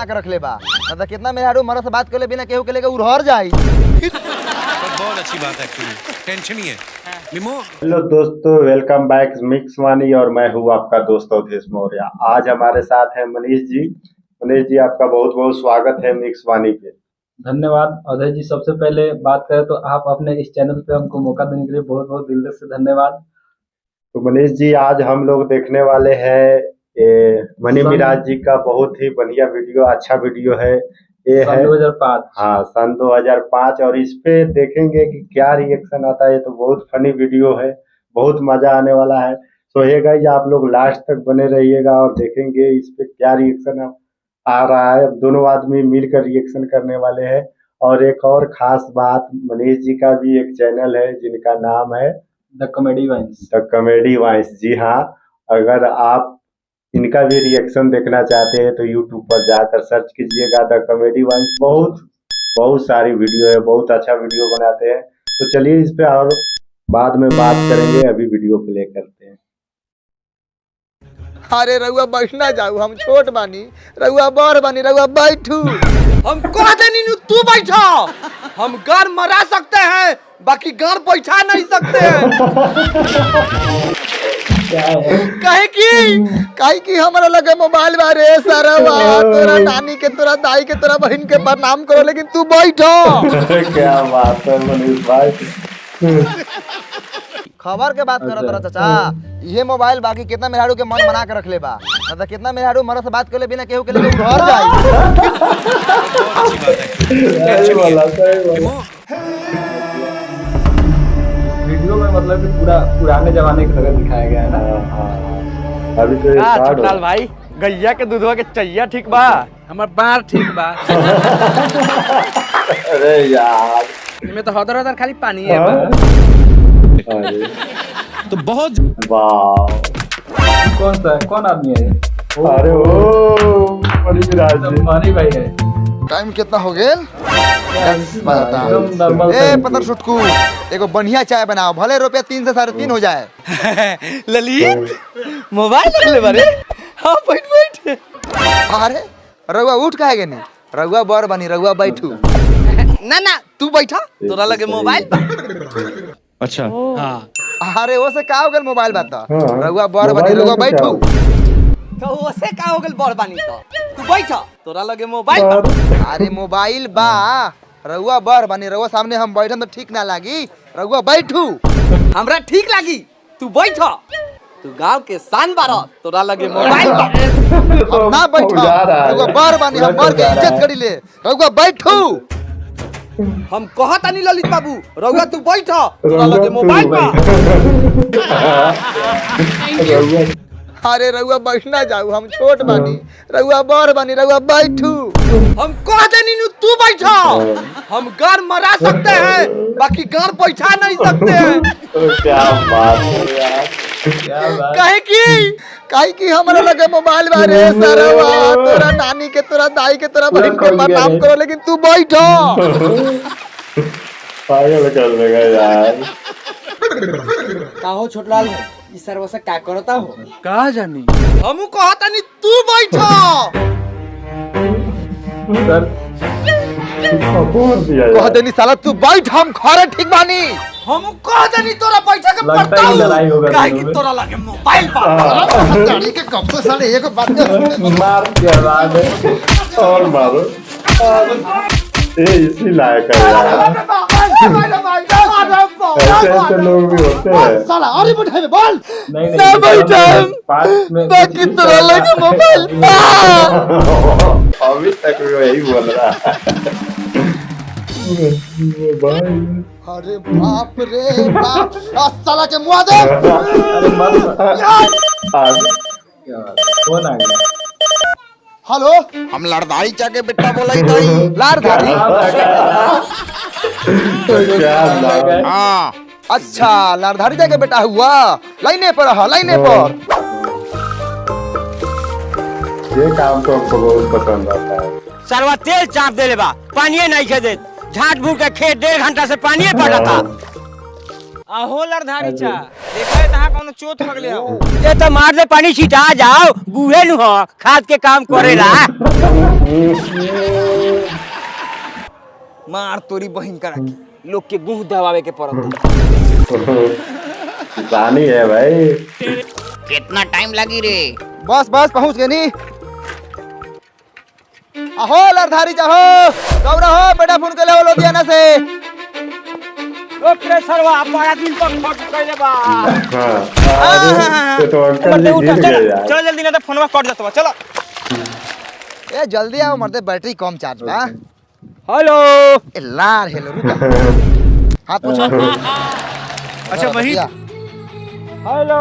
के रख ले बा मतलब कितना मेहरारू मरद से बात कर ले बिना केहू के लेके उड़हर जाई। बहुत अच्छी बात है, एक्चुअली टेंशन ही है। हेलो दोस्तों, वेलकम बैक मिक्स वानी और मैं हूँ आपका दोस्त अवधेश मौर्य। आज हमारे साथ है मनीष जी। मनीष जी, आपका बहुत बहुत स्वागत है मिक्स वानी पे। धन्यवाद अवधेश जी। सबसे पहले बात करें तो आप अपने इस चैनल पे हमको मौका देने के लिए बहुत बहुत दिल से धन्यवाद। तो मनीष जी, आज हम लोग देखने वाले हैं मनी मिराज जी का बहुत ही बढ़िया वीडियो, अच्छा वीडियो है। ये है 2005। हाँ, सन 2005। और इस पे देखेंगे कि क्या रिएक्शन आता है। तो बहुत फनी वीडियो है, बहुत मजा आने वाला है। सो ये गाइस, आप लोग लास्ट तक बने रहिएगा और देखेंगे इस पे क्या रिएक्शन आ रहा है। दोनों आदमी मिलकर रिएक्शन करने वाले हैं। और एक और खास बात, मनीष जी का भी एक चैनल है जिनका नाम है The Comedy Vines. The Comedy Vines. जी हाँ, अगर आप इनका भी रिएक्शन देखना चाहते हैं तो यूट्यूब पर जाकर सर्च कीजिएगा द कॉमेडी वाइन्स। बहुत सारी वीडियो है, बहुत अच्छा वीडियो बनाते हैं। तो चलिए इस पे और बाद में बात करेंगे, अभी वीडियो प्ले करते हैं। अरे रउआ बैठना जाऊ, हम छोट बानी, रउआ बड़ बानी, रउआ बैठू। हम कह देनी तू बैठा। हम गार मरा सकते हैं, बाकी गार बैठा नहीं सकते हैं। काहे की हमारा लगे मोबाइल बारे सारा तोरा नानी के, तोरा दाई के, तोरा बहन के प्रणाम करो, लेकिन तू बैठो। क्या बात है मनीष भाई। खबर के बात करो तोरा चाचा, ये मोबाइल बाकी कितना मेहरारू के मन बना के रख ले बा मतलब कितना मेहरारू मरद से बात कर ले बिना केहू के लेके उड़हर जाई। वीडियो में मतलब कि पूरा पुराने जमाने की तरह दिखाया गया है ना। अभी तो छोटलाल भाई, गैया के दूधवा के चैया ठीक बा, हमार बार ठीक बा। अरे यार, इनमें तो हदर हदर खाली पानी है बा। तो बहुत वाह, कौन आदमी है? अरे ओ मनी मिराज जी। मनी भाई है। टाइम कितना हो गेल? ए पतर सुटकू, एगो बढ़िया चाय बनाओ, भले रुपया 3 से 3.5 हो जाए। ललित मोबाइल रख ले बारे। हाँ बैठ। अरे रउआ उठ काहे गनी, रउआ बड़ बनी, रउआ बैठू। ना तू बैठा, तोरा लगे मोबाइल। अच्छा। हाँ, अरे वो से का हो गेल मोबाइल बात, रउआ बड़ बनी, रउआ बैठू। तो ओसे का हो गेल बड़ बानी तो तू बैठा, तोरा लगे मोबाइल बा। अरे मोबाइल बा, रउआ बड़ बनी, रउआ सामने हम बैठम तो ठीक ना लागी, रउआ बैठू। हमरा ठीक लागी, तू बैठा। तू गांव के शान बारा, तोरा लगे मोबाइल बा। हम ना बैठा, रउआ बड़ बनी, हम बड़ के इज्जत करी ले, रउआ बैठू। हम कहता नहीं ललित बाबू, रउआ तू बैठा, तोरा लगे मोबाइल बा। अरे रउआ बैठना जाऊ, हम छोट बानी, रउआ बड़ बानी, रउआ बैठू। हम कह देनी तू बैठा। हम गार मरा सकते हैं, बाकी गार बैठा नहीं सकते हैं। क्या बात है यार, काहे की हमारा लगे मोबाइल बारे सारा तोरा नानी के, तोरा दाई के, तोरा बहन के प्रणाम करो, लेकिन तू बैठो। पागल कर देगा यार। का हो छोटलाल भाई, इस सर्व से क्या करता हो? का जानी, हमू कहता नहीं तू बैठा। सर बोल दिया यार। कह देनी साला तू बैठ, हम खरे ठीक बानी। हमू कहता नहीं तोरा बैठा के लगता पड़ता है लड़ाई हूँ, होगा काहे कि दोनों में। तोरा लगे मोबाइल बा। गाड़ी के कब से साले एक बात मार क्या बात है, और मारो। ये इसी लायक है यार। ऐसे लोग भी होते हैं। साला अरे बैठे बोल नहीं ना बैठा, पास में बाकी तोरा लगे मोबाइल बा। अभी तक वही बोल रहा है। अरे बाप रे बाप, साला के मुआ दे। अरे मत कौन आ गया? हेलो, हम लड़धारी चा के बेटा बोलाई ताई। लड़धारी? हाँ, अच्छा लड़धारी चा के बेटा हुआ। लाइने पर रहा, लाइने पर। ये काम तो हमको बहुत पसंद आता है। सरवा तेल चाप दे बा, पानी नहीं खे दे, झाट भूट के खेत 1.5 घंटा से पानी पड़ा था। आहो लड़धारी चा, देखा है तहाँ कौनो चोट लगले हो। ये तो मार दे पानी छिटा जाओ, बूढ़े नु हो, खाद के काम करेला। मार तोरी बहिन करा के लोग के गुह दबावे के पड़त। किसानी है भाई। कितना टाइम लगी रे? बस बस पहुंच गए नी। अहो लरधारी चाहो गौरा हो बेटा फोन के ले लुधियाना से। ओकरे सरवा बड़ा दिन पर खट कइले बा। ये तो अंकल जी गिर गए यार। चलो जल्दी ना तो फोनवा कट जातवा। चलो ए जल्दी आओ मरते बैटरी कम चार्ज बा। हेलो ए लार हेलो रुका। हाथ पूछो। अच्छा वही हेलो।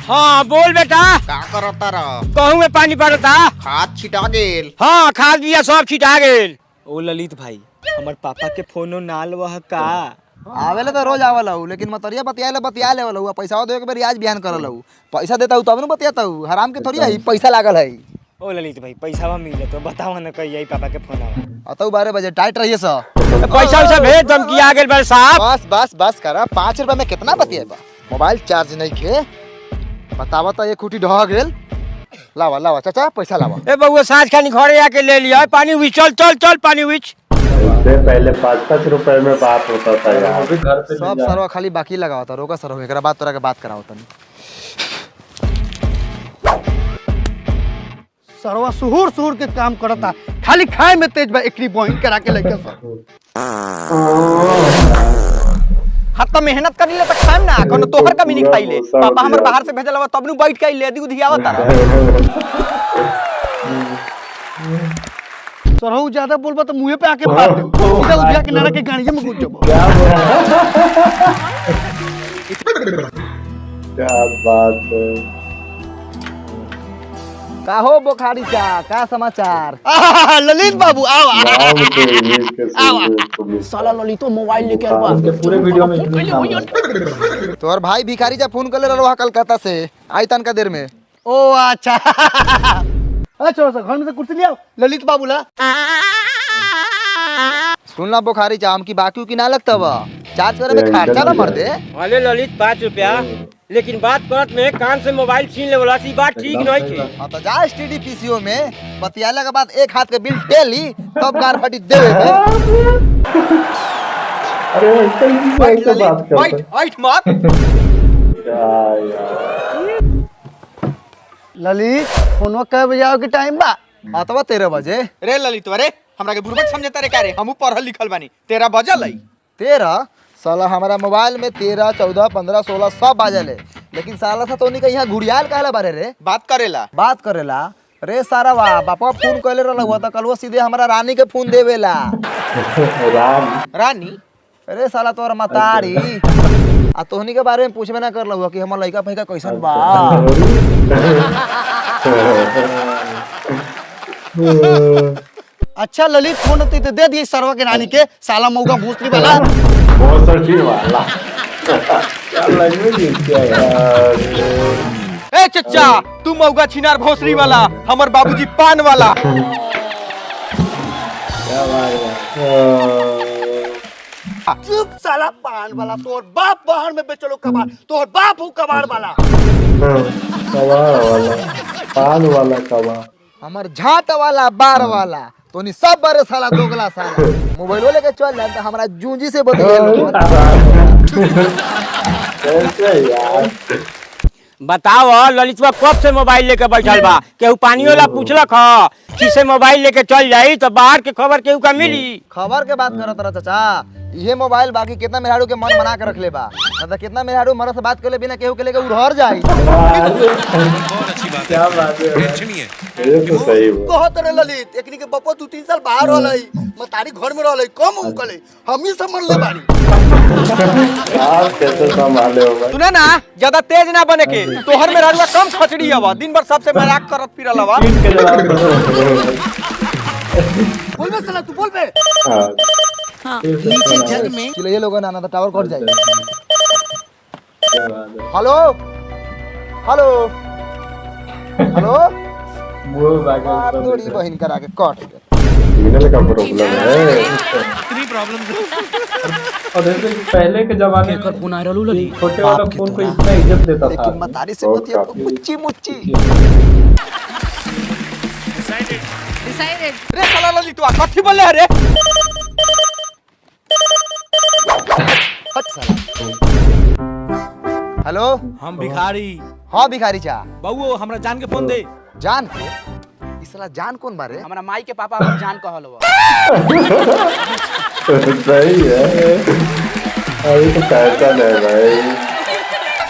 हाँ बोल बेटा। का करता रह? कहूँ में पानी पड़ता। खाद छिटा गेल। हाँ खाद बिया सब छिटा गेल। ओ ललित भाई हमर पापा के फोनो ना लवह का। आवेले तो रोज आवेला हूँ लेकिन मतरिया बतिया ले वाला हूँ। पैसा दे के बेर रियाज बयान करल हूँ। पैसा देता हूँ तब न बतियाता हूँ। हराम के थोड़ी है पैसा लागल है। ओ ललित भाई पैसा मिले तो बताओ ना कहिए पापा के फोन आवा। अतौ 12 बजे टाइट रहिए सा। पैसा वैसा भेज तुम की आ गेल बड़े साहब। बस बस बस करा 5 रुपए में कितना बतिएबा। मोबाइल चार्ज नहीं खे बतावा तो ये खूटी ढह गेल। लावा लावा चाचा पैसा लावा। ए बउआ साँझ खानी घरे आके ले लिया पानी हुई। चल चल चल पानी हुई। इससे पहले 5-5 रुपए में बात होता था यार। अभी घर पे सब सरवा खाली बाकी लगावा था। रोका सर एकरा बात तोरा के बात कराओ तनी। सरवा सुहुर सुहुर के काम करता खाली खाए में तेज बा। एकरी बहिन करा के लेके सर हाथ तो मेहनत करी ले तो खाम ना कोनो तोहर कमी नहीं खाई ले। पापा हमर बाहर से भेजल हवा तब नु बैठ के ले दूध हियावत तारा। सरहु ज्यादा बोलबा तो मुंहे पे आके मार दे। सीधा उठा के नारा के गाड़िए में घुस जाबो। क्या बात है। का हो बुखारी चा का समाचार। ललित बाबू आओ नाम तो इंग्लिश के सुन साला ललितो मोबाइल लेके आवा। उनके पूरे वीडियो में तोहर भाई भिखारी जा फोन कर ले रहा कलकत्ता से आई तन का देर में। ओ अच्छा अच्छा सर घर में से कुर्सी ले आओ ललित बाबू ला। सुनला बुखारी चा हम की बाकी की ना लगता बा। चार्ज करे में खर्चा ना मर दे। अरे ललित 5 रुपया लेकिन बात करत में कान से मोबाइल छीन ले वाला सी बात ठीक नहीं थी। हां तो जा एसटीडी पीसीओ में बतियाला के बाद एक हाथ के बिल टेली तब गार फटी देवे में। अरे अंकल जी कैसे बात करते हैं? हाइट मत यार ललित फोनवा कब बजे आओ के टाइम बा? अतवा 13 बजे। रे ललित रे हमरा के बुरबक समझता रे का रे। हमहू पढ़ल लिखल बानी 13 बजल है। 13 साला हमारा मोबाइल में 13 14 15 16 सब बाजले लेकिन साला सा तो नहीं कहीं घुड़ियाल कहला बारे रे बात करेला बात करेला। रे सारा वाह बापा फोन कहले रहला हुआ तो कलवा सीधे हमारा रानी के फोन देवेला। रानी अरे साला तोर मतारी आ तोहनी के बारे में पूछबे ना करला हुआ कि हमर लइका फइका कैसन बा। अच्छा ललित फोन होती तो दे दिए सरवा के रानी के साला मौका भूसरी वाला। बहुत सच्ची वाला। क्या लैंग्वेज क्या यार। ए चच्चा तू मौगा छिनार भोसरी वाला हमर बाबूजी पान वाला। क्या बात है। चुप साला पान वाला। तोर बाप बाहर में बेचलो कबाड़। तोर बाप हूँ कबाड़ वाला। कबाड़ वाला पान वाला कबाड़। हमर झाट वाला बार वाला तोनी सब बारे साला दोगला साला मोबाइल लेके चल जा त हमरा जूंजी से बतिया। कैसे यार। बताओ ललितवा कब से मोबाइल लेके बैठल बा। केहू पानी वाला पूछलक ह किसे मोबाइल लेके चल जाई तो बाहर के खबर केहू का मिली। खबर के बात करत रहा चाचा। ये मोबाइल बाकी कितना मेहरारू के मन बना के रख ले बा। मतलब कितना मेहरारू मरद से बात कर ले बिना केहू के लेके उड़हर जाई। बहुत अच्छी बात है। क्या बात है। टेंशन नहीं है। ये तो सही है। कहत रे ललित एकनी के बप्पो 2-3 साल बाहर रहलै मतारी घर में रहलै कम उकले हम ही समझ ले बानी। आप कैसे संभाले हो भाई। सुना ना ज्यादा तेज ना बने के। तोहर में रारुआ कम खचड़ी हवा दिन भर सबसे मजाक करत फिरल हवा। बोल बे साला तू बोल बे। हाँ नीचे जग में चिल्लाइए लोगों ना तो टावर कट जाए। क्या बात है। हेलो हेलो हेलो वो बाकी तोरी बहिन करा के कट गया। सिग्नल का प्रॉब्लम है। इतनी प्रॉब्लम और जैसे पहले के जमाने में फोन आ रहलू लली छोटे वाला फोन को इतना इज्जत देता था लेकिन मतारी से बहुत मत ये काफी। मुच्ची मुच्ची डिसाइडेड रे साला ललितवा कथी बोले रे हट साला हेलो हम भिखारी हाँ भिखारी चा बउओ हमरा जान के फोन दे जान के इस साला जान कौन बारे हमरा माई के पापा हमर जान कहल बा सही है, अभी तो फैशन है भाई।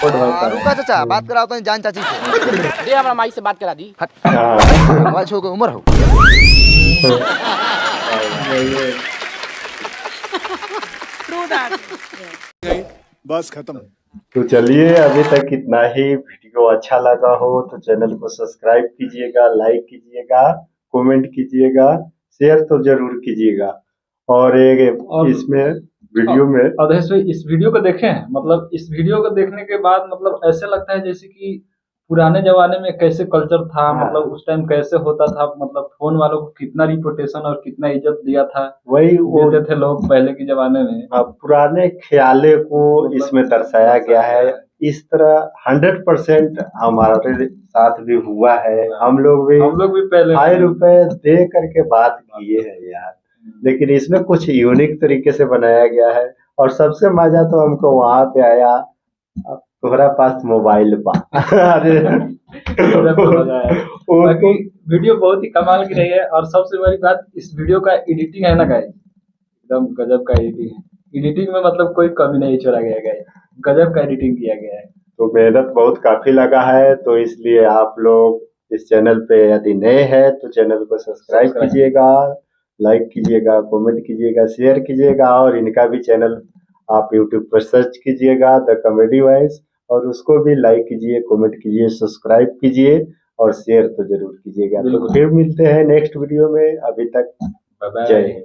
रुका चाचा बात कराओ तो जान चाची से दे हमरा माई से बात करा दी हाँ मोबाइल छो के उम्र हो बस खत्म। तो चलिए, अभी तक इतना ही। वीडियो अच्छा लगा हो तो चैनल को सब्सक्राइब कीजिएगा, लाइक कीजिएगा, कमेंट कीजिएगा, शेयर तो जरूर कीजिएगा। और इसमें वीडियो में अवधेश भाई इस वीडियो को देखें, मतलब इस वीडियो को देखने के बाद मतलब ऐसे लगता है जैसे कि पुराने जमाने में कैसे कल्चर था, हाँ। मतलब उस टाइम कैसे होता था, मतलब फोन वालों को कितना रिपोर्टेशन और कितना इज्जत दिया था, वही वो देते थे लोग पहले के जमाने में। पुराने ख्याले को इसमें दर्शाया गया है। इस तरह 100% हमारे साथ भी हुआ है। हम लोग भी पहले 5 रुपए दे करके बात किए हैं यार, लेकिन इसमें कुछ यूनिक तरीके से बनाया गया है। और सबसे मजा तो हमको वहां पे आया, अब तुम्हारा पास मोबाइल बा अरे बाकी वीडियो बहुत ही कमाल की रही है। और सबसे बड़ी बात इस वीडियो का एडिटिंग है ना गाइस, एकदम गजब का एडिटिंग है। एडिटिंग में मतलब कोई कमी नहीं छोड़ा गया गाइस, गजब का एडिटिंग किया गया है। तो मेहनत बहुत काफी लगा है, तो इसलिए आप लोग इस चैनल पे यदि नए हैं तो चैनल को सब्सक्राइब कीजिएगा, लाइक कीजिएगा, कमेंट कीजिएगा, शेयर कीजिएगा। और इनका भी चैनल आप यूट्यूब पर सर्च कीजिएगा द कॉमेडी वॉइस, और उसको भी लाइक कीजिए, कमेंट कीजिए, सब्सक्राइब कीजिए और शेयर तो जरूर कीजिएगा। तो फिर मिलते हैं नेक्स्ट वीडियो में। अभी तक जय हिंद।